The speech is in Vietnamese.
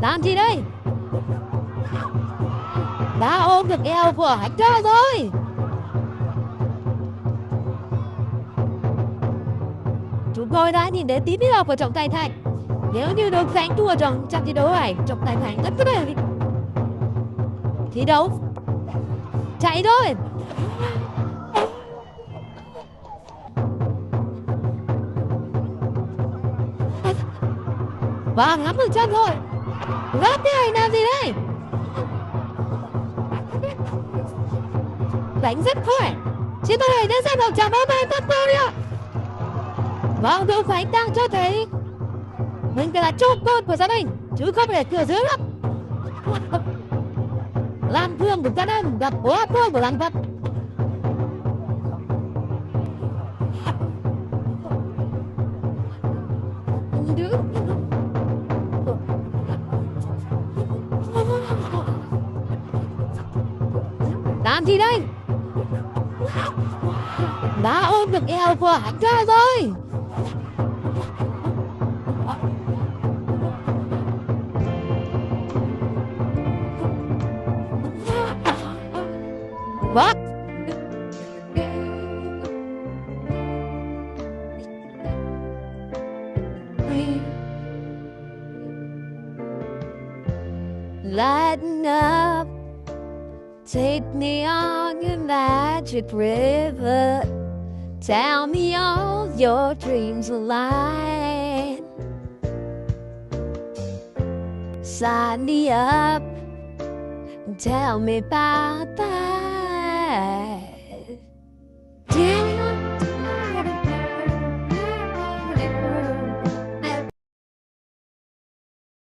Làm gì đây? Đã ôm được eo của Hector rồi. Chúng tôi đã nhìn thấy tín hiệu của trọng tài Thành. Nếu như được giành thua trong trận thi đấu này, trọng tài Thành rất có thể thi đấu. Chạy thôi. Và ngắm được chân thôi. Gấp thế này làm gì đây? Đánh rất khỏe. Chiến thuật này đã ra đầu chạm bóng bàn thật to đi ạ. Vâng, Hữu Khánh đang cho thấy mình phải là trụ cột của gia đình, chứ không phải cửa dưới lắm. Làm thương của gia đình gặp quá thương của làng vật. Làm gì đây? Đã ôm được eo của hắn ra rồi. Vâng. Lighten up, take me on your magic river. Tell me all your dreams align. Sign me up, tell me about that.